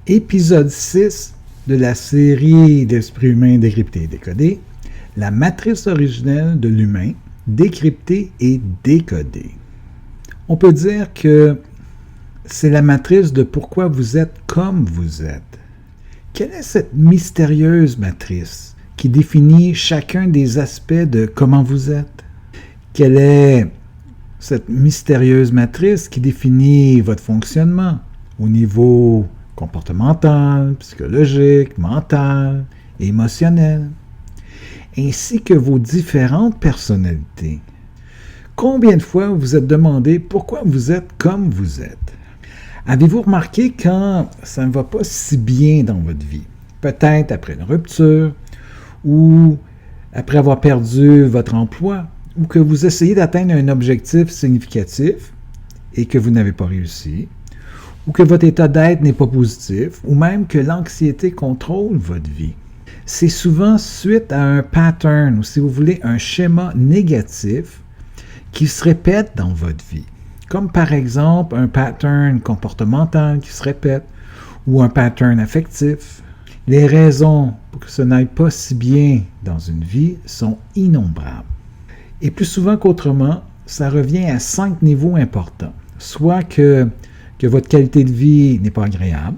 Épisode 6 de la série d'Esprit humain décrypté et décodé, la matrice originelle de l'humain, décryptée et décodée. On peut dire que c'est la matrice de pourquoi vous êtes comme vous êtes. Quelle est cette mystérieuse matrice qui définit chacun des aspects de comment vous êtes? Quelle est cette mystérieuse matrice qui définit votre fonctionnement au niveau comportemental, psychologique, mental, émotionnel, ainsi que vos différentes personnalités? Combien de fois vous vous êtes demandé pourquoi vous êtes comme vous êtes? Avez-vous remarqué quand ça ne va pas si bien dans votre vie? Peut-être après une rupture, ou après avoir perdu votre emploi, ou que vous essayez d'atteindre un objectif significatif et que vous n'avez pas réussi, ou que votre état d'être n'est pas positif, ou même que l'anxiété contrôle votre vie. C'est souvent suite à un pattern, ou si vous voulez, un schéma négatif qui se répète dans votre vie. Comme par exemple un pattern comportemental qui se répète, ou un pattern affectif. Les raisons pour que ce n'aille pas si bien dans une vie sont innombrables. Et plus souvent qu'autrement, ça revient à 5 niveaux importants. Soit que votre qualité de vie n'est pas agréable,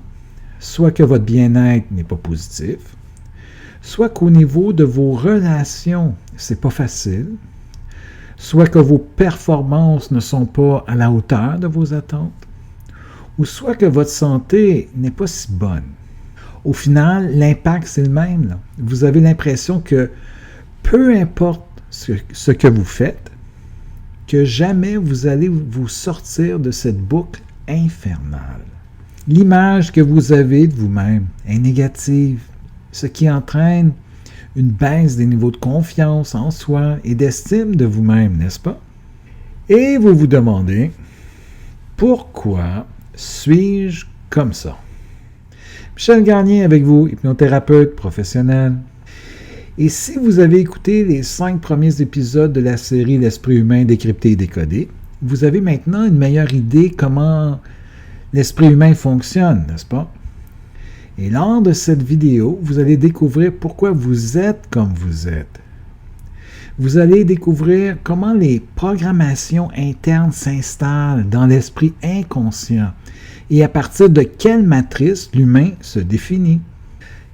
soit que votre bien-être n'est pas positif, soit qu'au niveau de vos relations, c'est pas facile, soit que vos performances ne sont pas à la hauteur de vos attentes, ou soit que votre santé n'est pas si bonne. Au final, l'impact, c'est le même, là. Vous avez l'impression que peu importe ce que vous faites, que jamais vous allez vous sortir de cette boucle infernale. L'image que vous avez de vous-même est négative, ce qui entraîne une baisse des niveaux de confiance en soi et d'estime de vous-même, n'est-ce pas? Et vous vous demandez, pourquoi suis-je comme ça? Michel Gagné avec vous, hypnothérapeute professionnel. Et si vous avez écouté les 5 premiers épisodes de la série L'Esprit humain décrypté et décodé, vous avez maintenant une meilleure idée comment l'esprit humain fonctionne, n'est-ce pas? Et lors de cette vidéo, vous allez découvrir pourquoi vous êtes comme vous êtes. Vous allez découvrir comment les programmations internes s'installent dans l'esprit inconscient et à partir de quelle matrice l'humain se définit.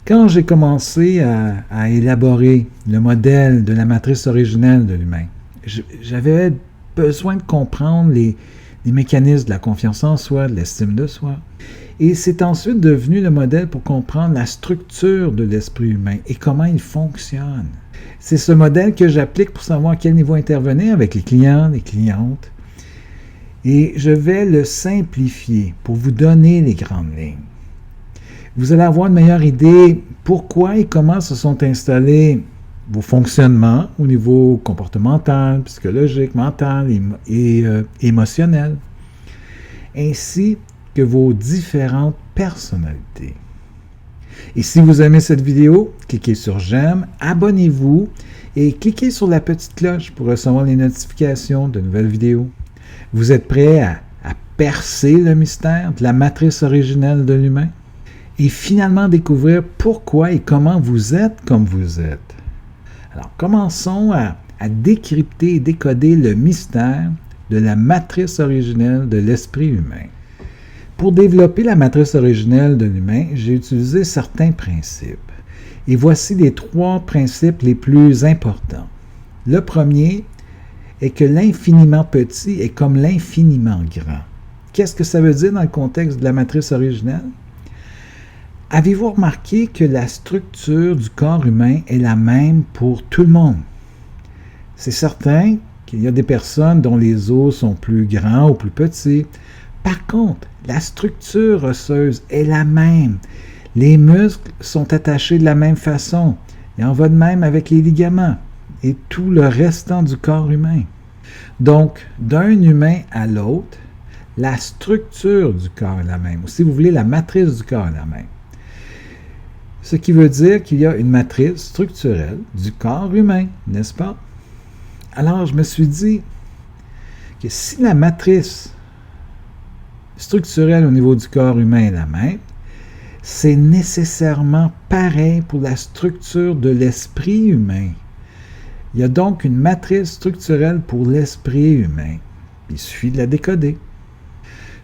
Quand j'ai commencé à élaborer le modèle de la matrice originelle de l'humain, j'avais besoin de comprendre les mécanismes de la confiance en soi, de l'estime de soi. Et c'est ensuite devenu le modèle pour comprendre la structure de l'esprit humain et comment il fonctionne. C'est ce modèle que j'applique pour savoir à quel niveau intervenir avec les clients, les clientes. Et je vais le simplifier pour vous donner les grandes lignes. Vous allez avoir une meilleure idée pourquoi et comment se sont installés vos fonctionnements au niveau comportemental, psychologique, mental et émotionnel, ainsi que vos différentes personnalités. Et si vous aimez cette vidéo, cliquez sur j'aime, abonnez-vous et cliquez sur la petite cloche pour recevoir les notifications de nouvelles vidéos. Vous êtes prêts à percer le mystère de la matrice originelle de l'humain et finalement découvrir pourquoi et comment vous êtes comme vous êtes. Alors, commençons à décrypter et décoder le mystère de la matrice originelle de l'esprit humain. Pour développer la matrice originelle de l'humain, j'ai utilisé certains principes. Et voici les 3 principes les plus importants. Le premier est que l'infiniment petit est comme l'infiniment grand. Qu'est-ce que ça veut dire dans le contexte de la matrice originelle? Avez-vous remarqué que la structure du corps humain est la même pour tout le monde? C'est certain qu'il y a des personnes dont les os sont plus grands ou plus petits. Par contre, la structure osseuse est la même. Les muscles sont attachés de la même façon. Il en va de même avec les ligaments et tout le restant du corps humain. Donc, d'un humain à l'autre, la structure du corps est la même. Ou si vous voulez, la matrice du corps est la même. Ce qui veut dire qu'il y a une matrice structurelle du corps humain, n'est-ce pas? Alors, je me suis dit que si la matrice structurelle au niveau du corps humain est la même, c'est nécessairement pareil pour la structure de l'esprit humain. Il y a donc une matrice structurelle pour l'esprit humain. Il suffit de la décoder.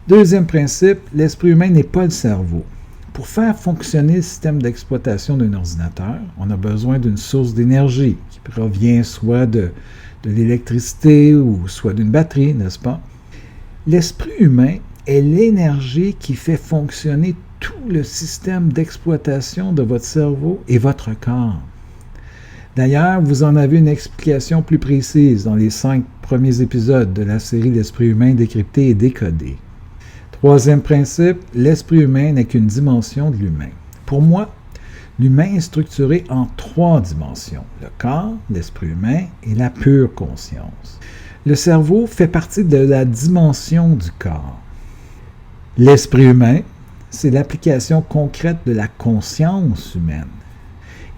Deuxième principe, l'esprit humain n'est pas le cerveau. Pour faire fonctionner le système d'exploitation d'un ordinateur, on a besoin d'une source d'énergie qui provient soit de l'électricité ou soit d'une batterie, n'est-ce pas? L'esprit humain est l'énergie qui fait fonctionner tout le système d'exploitation de votre cerveau et votre corps. D'ailleurs, vous en avez une explication plus précise dans les 5 premiers épisodes de la série L'esprit humain décrypté et décodé. Troisième principe, l'esprit humain n'est qu'une dimension de l'humain. Pour moi, l'humain est structuré en 3 dimensions, le corps, l'esprit humain et la pure conscience. Le cerveau fait partie de la dimension du corps. L'esprit humain, c'est l'application concrète de la conscience humaine.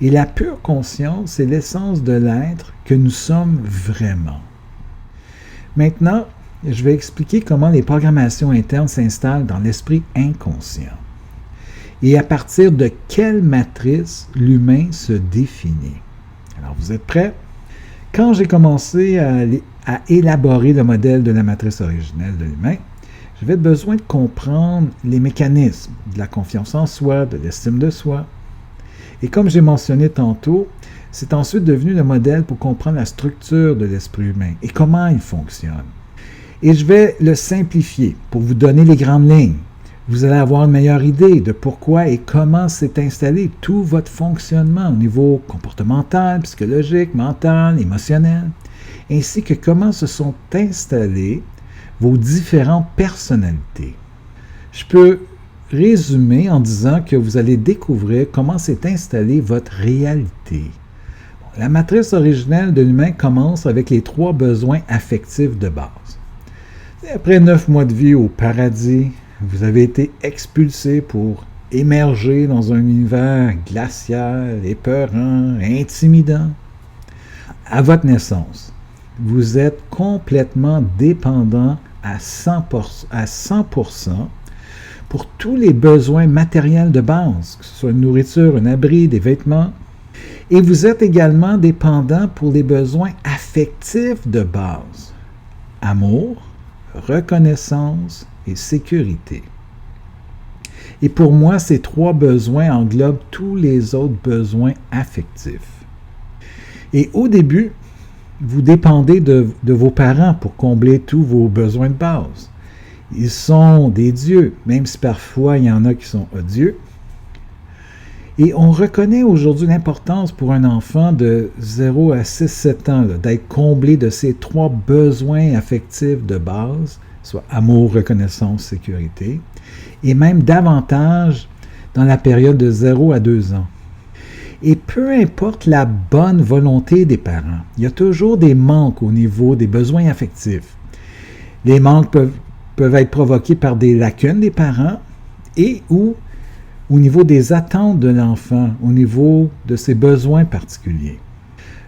Et la pure conscience, c'est l'essence de l'être que nous sommes vraiment. Maintenant, je vais expliquer comment les programmations internes s'installent dans l'esprit inconscient et à partir de quelle matrice l'humain se définit. Alors, vous êtes prêts? Quand j'ai commencé à élaborer le modèle de la matrice originelle de l'humain, j'avais besoin de comprendre les mécanismes de la confiance en soi, de l'estime de soi. Et comme j'ai mentionné tantôt, c'est ensuite devenu le modèle pour comprendre la structure de l'esprit humain et comment il fonctionne. Et je vais le simplifier pour vous donner les grandes lignes. Vous allez avoir une meilleure idée de pourquoi et comment s'est installé tout votre fonctionnement au niveau comportemental, psychologique, mental, émotionnel, ainsi que comment se sont installées vos différentes personnalités. Je peux résumer en disant que vous allez découvrir comment s'est installée votre réalité. La matrice originelle de l'humain commence avec les 3 besoins affectifs de base. Après 9 mois de vie au paradis, vous avez été expulsé pour émerger dans un univers glacial, épeurant, intimidant. À votre naissance, vous êtes complètement dépendant à 100% pour tous les besoins matériels de base, que ce soit une nourriture, un abri, des vêtements. Et vous êtes également dépendant pour les besoins affectifs de base. Amour, reconnaissance et sécurité. Et pour moi, ces 3 besoins englobent tous les autres besoins affectifs. Et au début, vous dépendez de vos parents pour combler tous vos besoins de base. Ils sont des dieux, même si parfois il y en a qui sont odieux. Et on reconnaît aujourd'hui l'importance pour un enfant de 0 à 6-7 ans d'être comblé de ces 3 besoins affectifs de base, soit amour, reconnaissance, sécurité, et même davantage dans la période de 0 à 2 ans. Et peu importe la bonne volonté des parents, il y a toujours des manques au niveau des besoins affectifs. Les manques peuvent être provoqués par des lacunes des parents et ou au niveau des attentes de l'enfant, au niveau de ses besoins particuliers.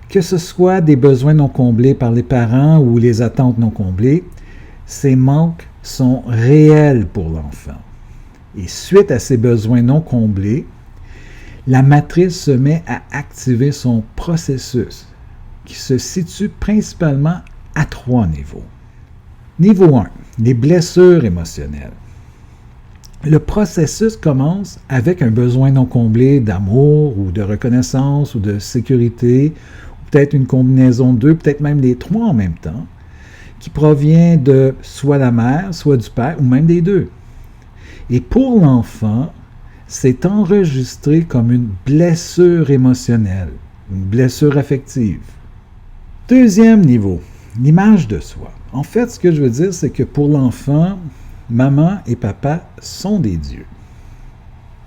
Que ce soit des besoins non comblés par les parents ou les attentes non comblées, ces manques sont réels pour l'enfant. Et suite à ces besoins non comblés, la matrice se met à activer son processus, qui se situe principalement à 3 niveaux. Niveau 1, les blessures émotionnelles. Le processus commence avec un besoin non comblé d'amour ou de reconnaissance ou de sécurité, ou peut-être une combinaison de 2, peut-être même les 3 en même temps, qui provient de soit la mère, soit du père, ou même des 2. Et pour l'enfant, c'est enregistré comme une blessure émotionnelle, une blessure affective. Deuxième niveau, l'image de soi. En fait, ce que je veux dire, c'est que pour l'enfant, maman et papa sont des dieux.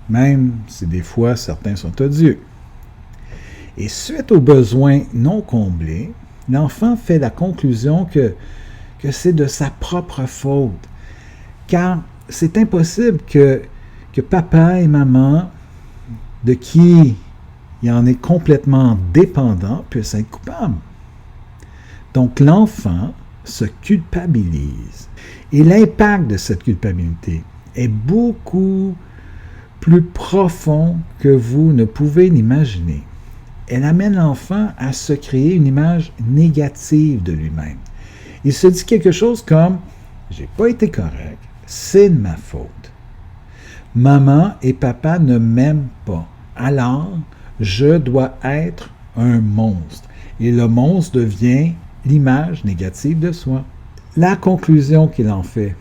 Même si des fois certains sont odieux. Et suite aux besoins non comblés, l'enfant fait la conclusion que c'est de sa propre faute. Car c'est impossible que papa et maman, de qui il en est complètement dépendant, puissent être coupables. Donc l'enfant se culpabilise. Et l'impact de cette culpabilité est beaucoup plus profond que vous ne pouvez l'imaginer. Elle amène l'enfant à se créer une image négative de lui-même. Il se dit quelque chose comme « J'ai pas été correct, c'est de ma faute. Maman et papa ne m'aiment pas, alors je dois être un monstre. » Et le monstre devient l'image négative de soi. La conclusion qu'il en fait,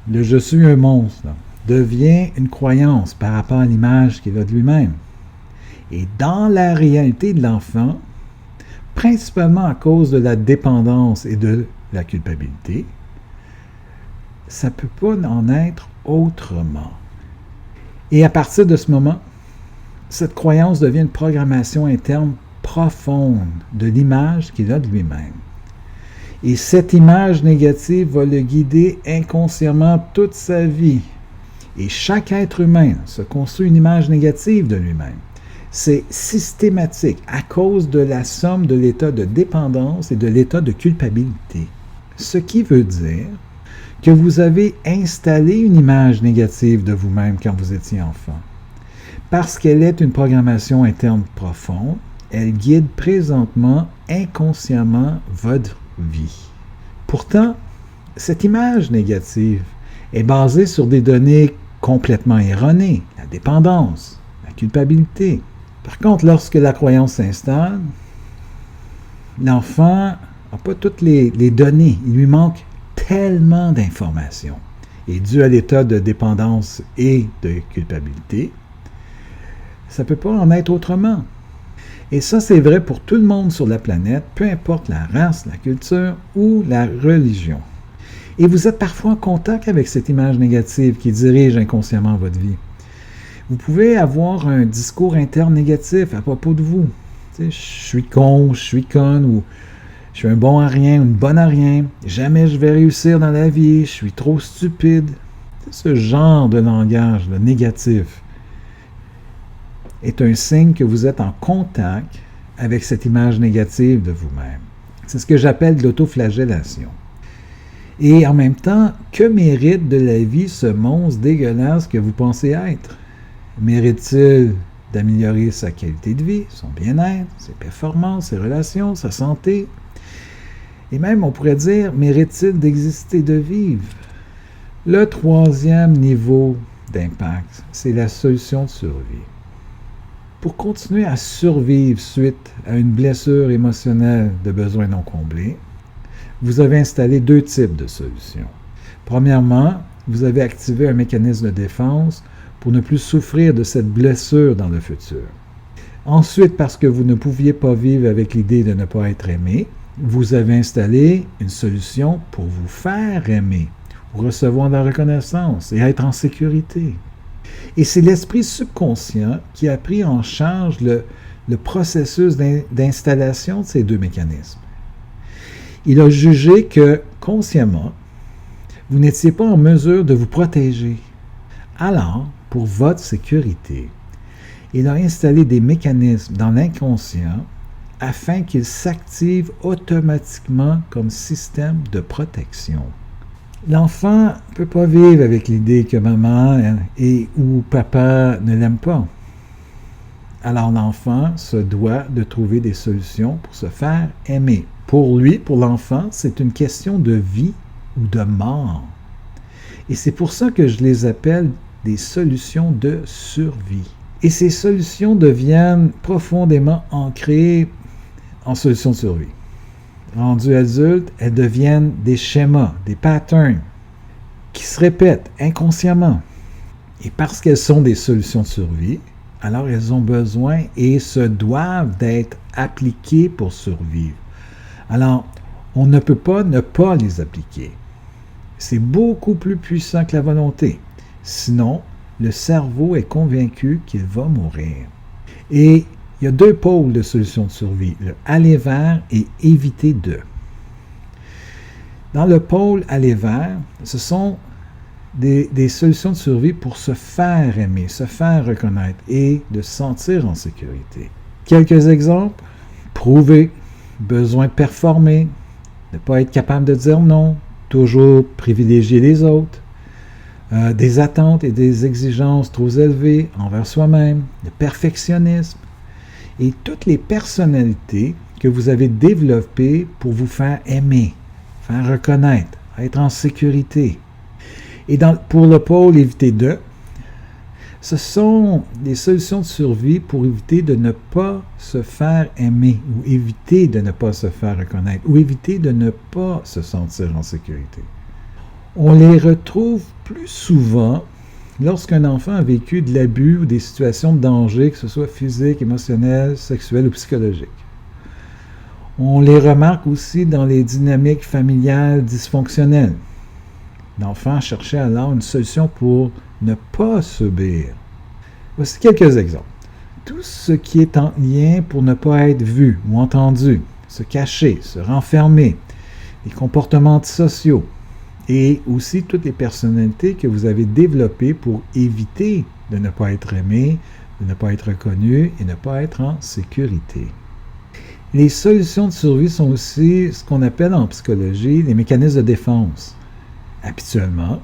le « je suis un monstre », devient une croyance par rapport à l'image qu'il a de lui-même. Et dans la réalité de l'enfant, principalement à cause de la dépendance et de la culpabilité, ça ne peut pas en être autrement. Et à partir de ce moment, cette croyance devient une programmation interne profonde de l'image qu'il a de lui-même. Et cette image négative va le guider inconsciemment toute sa vie. Et chaque être humain se construit une image négative de lui-même. C'est systématique à cause de la somme de l'état de dépendance et de l'état de culpabilité. Ce qui veut dire que vous avez installé une image négative de vous-même quand vous étiez enfant. Parce qu'elle est une programmation interne profonde, elle guide présentement inconsciemment votre vie. Pourtant, cette image négative est basée sur des données complètement erronées, la dépendance, la culpabilité. Par contre, lorsque la croyance s'installe, l'enfant n'a pas toutes les données. Il lui manque tellement d'informations. Et dû à l'état de dépendance et de culpabilité, ça ne peut pas en être autrement. Et ça, c'est vrai pour tout le monde sur la planète, peu importe la race, la culture ou la religion. Et vous êtes parfois en contact avec cette image négative qui dirige inconsciemment votre vie. Vous pouvez avoir un discours interne négatif à propos de vous. Je suis con, je suis conne, ou je suis un bon à rien, une bonne à rien, jamais je vais réussir dans la vie, je suis trop stupide. Ce genre de langage négatif est un signe que vous êtes en contact avec cette image négative de vous-même. C'est ce que j'appelle de l'autoflagellation. Et en même temps, que mérite de la vie ce monstre dégueulasse que vous pensez être? Mérite-t-il d'améliorer sa qualité de vie, son bien-être, ses performances, ses relations, sa santé? Et même, on pourrait dire, mérite-t-il d'exister, de vivre? Le troisième niveau d'impact, c'est la solution de survie. Pour continuer à survivre suite à une blessure émotionnelle de besoins non comblés, vous avez installé deux types de solutions. Premièrement, vous avez activé un mécanisme de défense pour ne plus souffrir de cette blessure dans le futur. Ensuite, parce que vous ne pouviez pas vivre avec l'idée de ne pas être aimé, vous avez installé une solution pour vous faire aimer, ou recevoir de la reconnaissance et être en sécurité. Et c'est l'esprit subconscient qui a pris en charge le processus d'installation de ces deux mécanismes. Il a jugé que, consciemment, vous n'étiez pas en mesure de vous protéger. Alors, pour votre sécurité, il a installé des mécanismes dans l'inconscient afin qu'ils s'activent automatiquement comme système de protection. L'enfant ne peut pas vivre avec l'idée que maman et ou papa ne l'aiment pas. Alors l'enfant se doit de trouver des solutions pour se faire aimer. Pour lui, pour l'enfant, c'est une question de vie ou de mort. Et c'est pour ça que je les appelle des solutions de survie. Et ces solutions deviennent profondément ancrées en solutions de survie. Rendues adultes, elles deviennent des schémas, des patterns qui se répètent inconsciemment. Et parce qu'elles sont des solutions de survie, alors elles ont besoin et se doivent d'être appliquées pour survivre. Alors, on ne peut pas ne pas les appliquer. C'est beaucoup plus puissant que la volonté. Sinon, le cerveau est convaincu qu'il va mourir. Et il y a deux pôles de solutions de survie, le aller vers et éviter de. Dans le pôle aller vers, ce sont des solutions de survie pour se faire aimer, se faire reconnaître et de se sentir en sécurité. Quelques exemples: prouver, besoin de performer, ne pas être capable de dire non, toujours privilégier les autres, des attentes et des exigences trop élevées envers soi-même, le perfectionnisme et toutes les personnalités que vous avez développées pour vous faire aimer, faire reconnaître, être en sécurité. Et pour le pôle éviter de, ce sont des solutions de survie pour éviter de ne pas se faire aimer ou éviter de ne pas se faire reconnaître ou éviter de ne pas se sentir en sécurité. On les retrouve plus souvent lorsqu'un enfant a vécu de l'abus ou des situations de danger, que ce soit physique, émotionnel, sexuel ou psychologique. On les remarque aussi dans les dynamiques familiales dysfonctionnelles. L'enfant cherchait alors une solution pour ne pas subir. Voici quelques exemples. Tout ce qui est en lien pour ne pas être vu ou entendu, se cacher, se renfermer, les comportements antisociaux et aussi toutes les personnalités que vous avez développées pour éviter de ne pas être aimé, de ne pas être reconnu et ne pas être en sécurité. Les solutions de survie sont aussi ce qu'on appelle en psychologie les mécanismes de défense. Habituellement,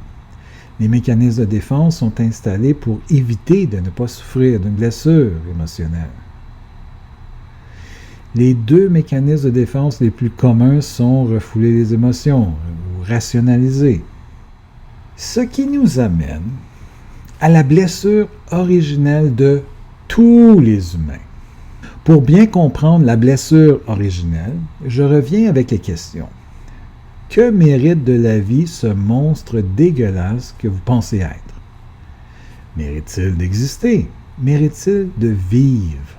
les mécanismes de défense sont installés pour éviter de ne pas souffrir d'une blessure émotionnelle. Les deux mécanismes de défense les plus communs sont refouler les émotions ou rationaliser. Ce qui nous amène à la blessure originelle de tous les humains. Pour bien comprendre la blessure originelle, je reviens avec les questions. Que mérite de la vie ce monstre dégueulasse que vous pensez être? Mérite-t-il d'exister? Mérite-t-il de vivre?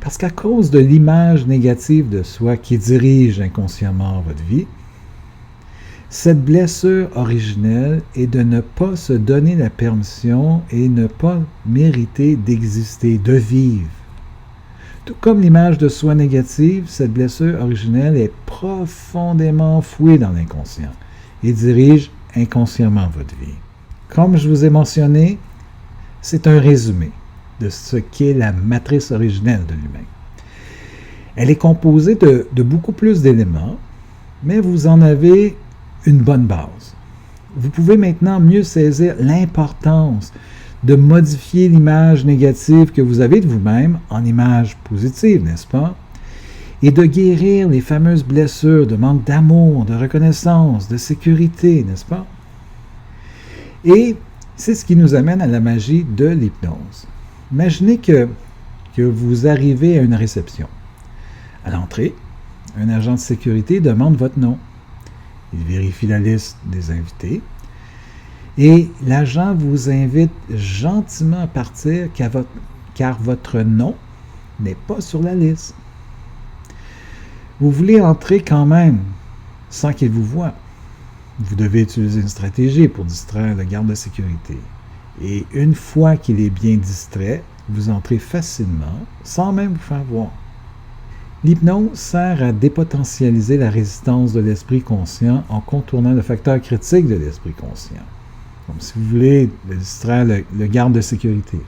Parce qu'à cause de l'image négative de soi qui dirige inconsciemment votre vie, cette blessure originelle est de ne pas se donner la permission et ne pas mériter d'exister, de vivre. Tout comme l'image de soi négative, cette blessure originelle est profondément enfouie dans l'inconscient et dirige inconsciemment votre vie. Comme je vous ai mentionné, c'est un résumé de ce qu'est la matrice originelle de l'humain. Elle est composée de beaucoup plus d'éléments, mais vous en avez une bonne base. Vous pouvez maintenant mieux saisir l'importance de modifier l'image négative que vous avez de vous-même en image positive, n'est-ce pas? Et de guérir les fameuses blessures de manque d'amour, de reconnaissance, de sécurité, n'est-ce pas? Et c'est ce qui nous amène à la magie de l'hypnose. Imaginez que vous arrivez à une réception. À l'entrée, un agent de sécurité demande votre nom. Il vérifie la liste des invités. Et l'agent vous invite gentiment à partir car votre nom n'est pas sur la liste. Vous voulez entrer quand même sans qu'il vous voie. Vous devez utiliser une stratégie pour distraire le garde de sécurité. Et une fois qu'il est bien distrait, vous entrez facilement sans même vous faire voir. L'hypnose sert à dépotentialiser la résistance de l'esprit conscient en contournant le facteur critique de l'esprit conscient. Comme si vous voulez distraire le garde de sécurité,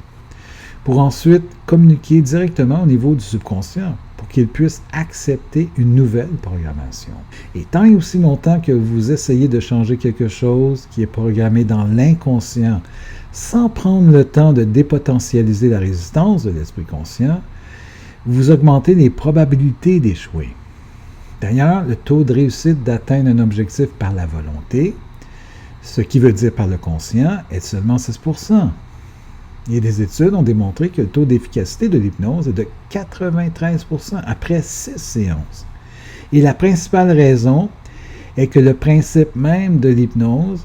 pour ensuite communiquer directement au niveau du subconscient pour qu'il puisse accepter une nouvelle programmation. Et tant et aussi longtemps que vous essayez de changer quelque chose qui est programmé dans l'inconscient sans prendre le temps de dépotentialiser la résistance de l'esprit conscient, vous augmentez les probabilités d'échouer. D'ailleurs, le taux de réussite d'atteindre un objectif par la volonté, ce qui veut dire par le conscient, est seulement 6%. Et des études ont démontré que le taux d'efficacité de l'hypnose est de 93% après 6 séances. Et la principale raison est que le principe même de l'hypnose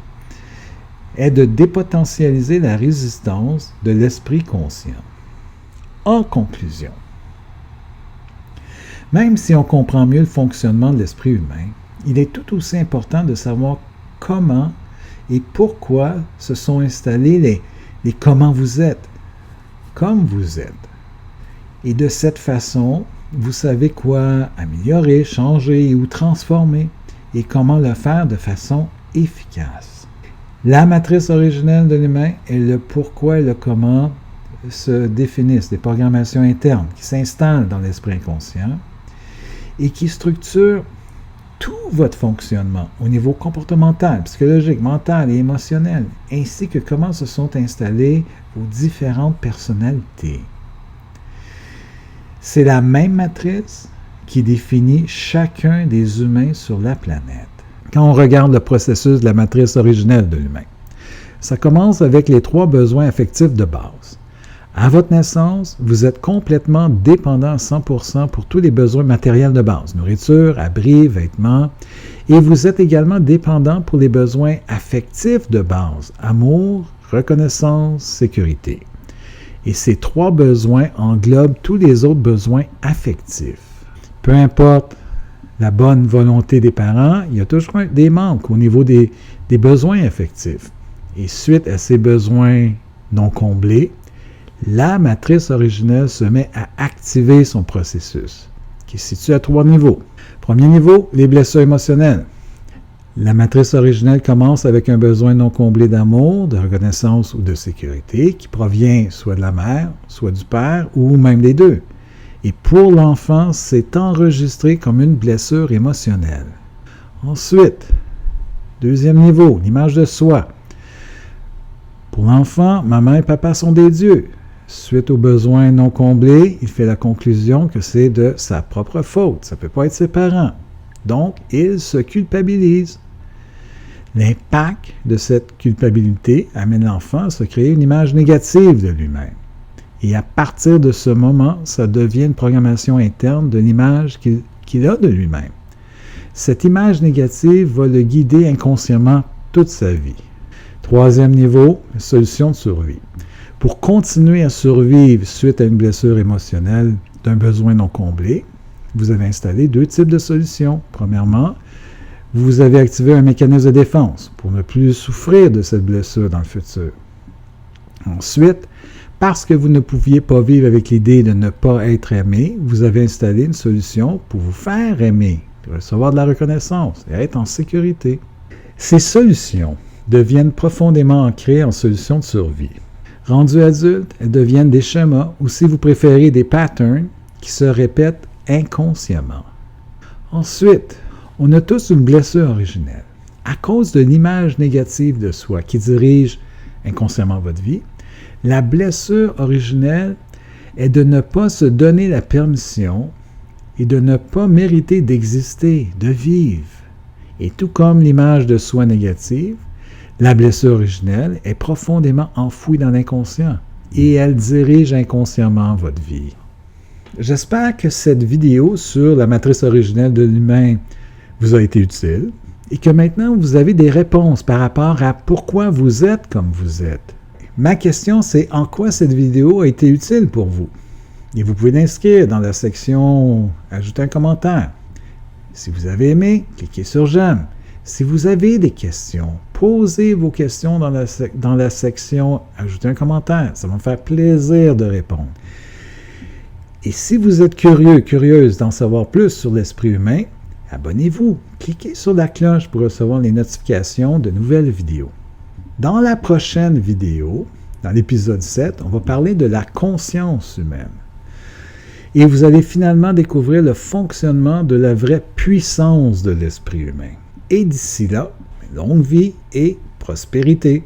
est de dépotentialiser la résistance de l'esprit conscient. En conclusion, même si on comprend mieux le fonctionnement de l'esprit humain, il est tout aussi important de savoir comment et pourquoi se sont installés les comment vous êtes, comme vous êtes. Et de cette façon, vous savez quoi améliorer, changer ou transformer et comment le faire de façon efficace. La matrice originelle de l'humain et le pourquoi et le comment se définissent des programmations internes qui s'installent dans l'esprit inconscient et qui structurent tout votre fonctionnement au niveau comportemental, psychologique, mental et émotionnel, ainsi que comment se sont installées vos différentes personnalités. C'est la même matrice qui définit chacun des humains sur la planète. Quand on regarde le processus de la matrice originelle de l'humain, ça commence avec les 3 besoins affectifs de base. À votre naissance, vous êtes complètement dépendant à 100% pour tous les besoins matériels de base, nourriture, abri, vêtements, et vous êtes également dépendant pour les besoins affectifs de base, amour, reconnaissance, sécurité. Et ces 3 besoins englobent tous les autres besoins affectifs. Peu importe la bonne volonté des parents, il y a toujours des manques au niveau des besoins affectifs. Et suite à ces besoins non comblés, la matrice originelle se met à activer son processus, qui se situe à 3 niveaux. Premier niveau, les blessures émotionnelles. La matrice originelle commence avec un besoin non comblé d'amour, de reconnaissance ou de sécurité, qui provient soit de la mère, soit du père, ou même des deux. Et pour l'enfant, c'est enregistré comme une blessure émotionnelle. Ensuite, deuxième niveau, l'image de soi. Pour l'enfant, maman et papa sont des dieux. Suite aux besoins non comblés, il fait la conclusion que c'est de sa propre faute. Ça ne peut pas être ses parents. Donc, il se culpabilise. L'impact de cette culpabilité amène l'enfant à se créer une image négative de lui-même. Et à partir de ce moment, ça devient une programmation interne de l'image qu'il a de lui-même. Cette image négative va le guider inconsciemment toute sa vie. Troisième niveau, solution de survie. Pour continuer à survivre suite à une blessure émotionnelle d'un besoin non comblé, vous avez installé 2 types de solutions. Premièrement, vous avez activé un mécanisme de défense pour ne plus souffrir de cette blessure dans le futur. Ensuite, parce que vous ne pouviez pas vivre avec l'idée de ne pas être aimé, vous avez installé une solution pour vous faire aimer, recevoir de la reconnaissance et être en sécurité. Ces solutions deviennent profondément ancrées en solutions de survie. Rendues adultes, elles deviennent des schémas ou, si vous préférez, des patterns qui se répètent inconsciemment. Ensuite, on a tous une blessure originelle. À cause de l'image négative de soi qui dirige inconsciemment votre vie, la blessure originelle est de ne pas se donner la permission et de ne pas mériter d'exister, de vivre. Et tout comme l'image de soi négative, la blessure originelle est profondément enfouie dans l'inconscient et elle dirige inconsciemment votre vie. J'espère que cette vidéo sur la matrice originelle de l'humain vous a été utile et que maintenant vous avez des réponses par rapport à pourquoi vous êtes comme vous êtes. Ma question, c'est en quoi cette vidéo a été utile pour vous? Et vous pouvez l'inscrire dans la section « Ajouter un commentaire ». Si vous avez aimé, cliquez sur « J'aime ». Si vous avez des questions, posez vos questions dans la section « Ajouter un commentaire ». Ça va me faire plaisir de répondre. Et si vous êtes curieuse d'en savoir plus sur l'esprit humain, abonnez-vous. Cliquez sur la cloche pour recevoir les notifications de nouvelles vidéos. Dans la prochaine vidéo, dans l'épisode 7, on va parler de la conscience humaine. Et vous allez finalement découvrir le fonctionnement de la vraie puissance de l'esprit humain. Et d'ici là, longue vie et prospérité.